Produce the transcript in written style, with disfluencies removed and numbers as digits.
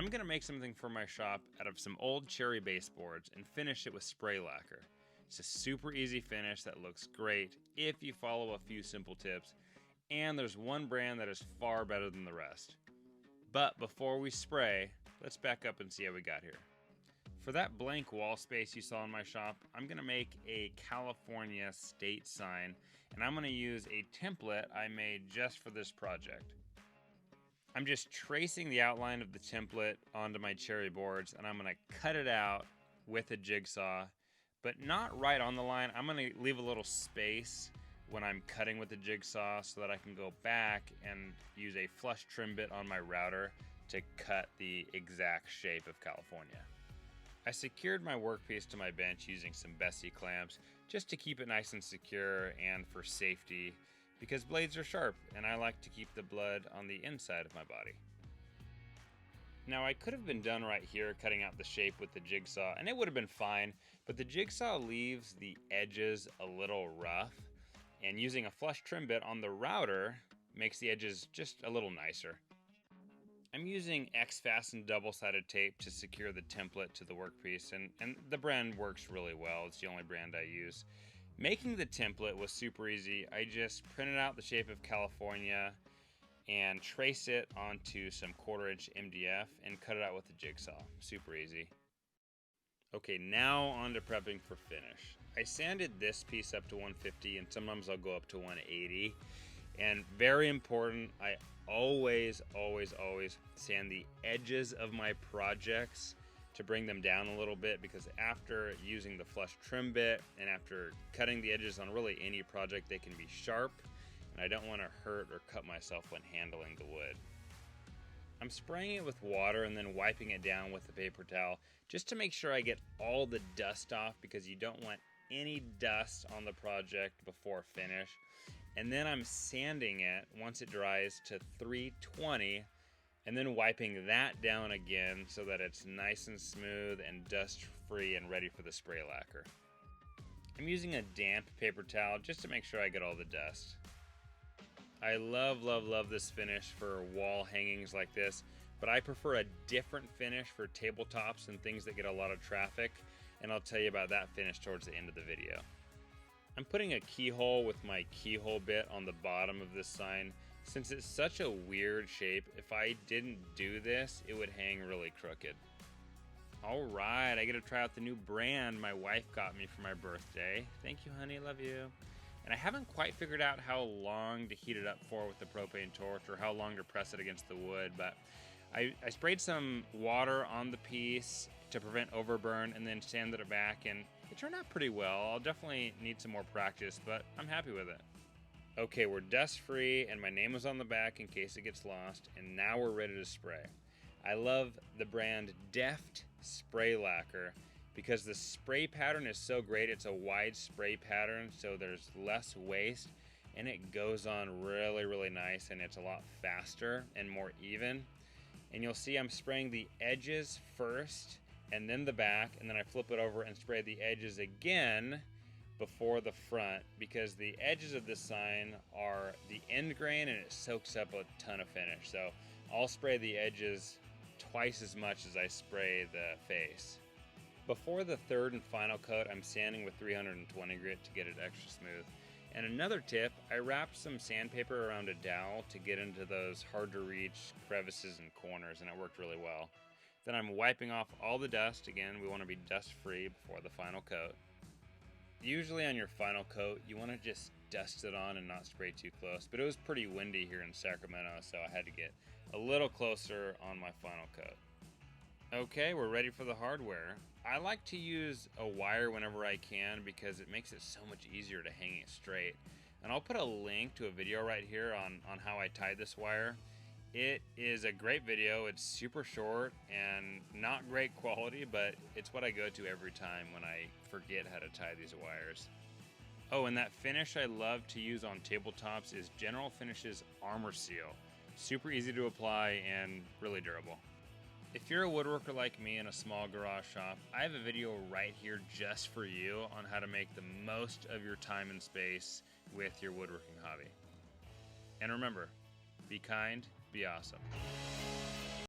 I'm going to make something for my shop out of some old cherry baseboards and finish it with spray lacquer. It's a super easy finish that looks great if you follow a few simple tips, and there's one brand that is far better than the rest. But before we spray, let's back up and see how we got here. For that blank wall space you saw in my shop, I'm going to make a California state sign, and I'm going to use a template I made just for this project. I'm just tracing the outline of the template onto my cherry boards, and I'm going to cut it out with a jigsaw, but not right on the line. I'm going to leave a little space when I'm cutting with the jigsaw so that I can go back and use a flush trim bit on my router to cut the exact shape of California. I secured my workpiece to my bench using some Bessie clamps just to keep it nice and secure and for safety, because blades are sharp and I like to keep the blood on the inside of my body. Now I could have been done right here cutting out the shape with the jigsaw and it would have been fine, but the jigsaw leaves the edges a little rough, and using a flush trim bit on the router makes the edges just a little nicer. I'm using XFasten double-sided tape to secure the template to the workpiece, and the brand works really well. It's the only brand I use. Making the template was super easy. I just printed out the shape of California and trace it onto some 1/4" MDF and cut it out with a jigsaw. Super easy. Okay, now on to prepping for finish. I sanded this piece up to 150 and sometimes I'll go up to 180. And very important, I always sand the edges of my projects to bring them down a little bit, because after using the flush trim bit and after cutting the edges on really any project, they can be sharp, and I don't want to hurt or cut myself when handling the wood. I'm spraying it with water and then wiping it down with a paper towel just to make sure I get all the dust off, because you don't want any dust on the project before finish. And then I'm sanding it once it dries to 320 and then wiping that down again so that it's nice and smooth and dust free and ready for the spray lacquer. I'm using a damp paper towel just to make sure I get all the dust. I love this finish for wall hangings like this, but I prefer a different finish for tabletops and things that get a lot of traffic, and I'll tell you about that finish towards the end of the video. I'm putting a keyhole with my keyhole bit on the bottom of this sign. Since it's such a weird shape, if I didn't do this, it would hang really crooked. Alright, I get to try out the new brand my wife got me for my birthday. Thank you, honey, love you. And I haven't quite figured out how long to heat it up for with the propane torch, or how long to press it against the wood, but I sprayed some water on the piece to prevent overburn and then sanded it back, and it turned out pretty well. I'll definitely need some more practice, but I'm happy with it. Okay, we're dust free and my name is on the back in case it gets lost, and now we're ready to spray. I love the brand Deft spray lacquer because the spray pattern is so great. It's a wide spray pattern, so there's less waste and it goes on really nice, and it's a lot faster and more even. And you'll see I'm spraying the edges first and then the back, and then I flip it over and spray the edges again before the front, because the edges of this sign are the end grain and it soaks up a ton of finish. So I'll spray the edges twice as much as I spray the face. Before the third and final coat, I'm sanding with 320 grit to get it extra smooth. And another tip, I wrapped some sandpaper around a dowel to get into those hard to reach crevices and corners, and it worked really well. Then I'm wiping off all the dust. Again, we want to be dust free before the final coat. Usually on your final coat, you want to just dust it on and not spray too close, but it was pretty windy here in Sacramento, so I had to get a little closer on my final coat. Okay, we're ready for the hardware. I like to use a wire whenever I can because it makes it so much easier to hang it straight. And I'll put a link to a video right here on how I tied this wire. It is a great video. It's super short and not great quality, but it's what I go to every time when I forget how to tie these wires. Oh, and that finish I love to use on tabletops is General Finishes Armor Seal. Super easy to apply and really durable. If you're a woodworker like me in a small garage shop, I have a video right here just for you on how to make the most of your time and space with your woodworking hobby. And remember, be kind, be awesome.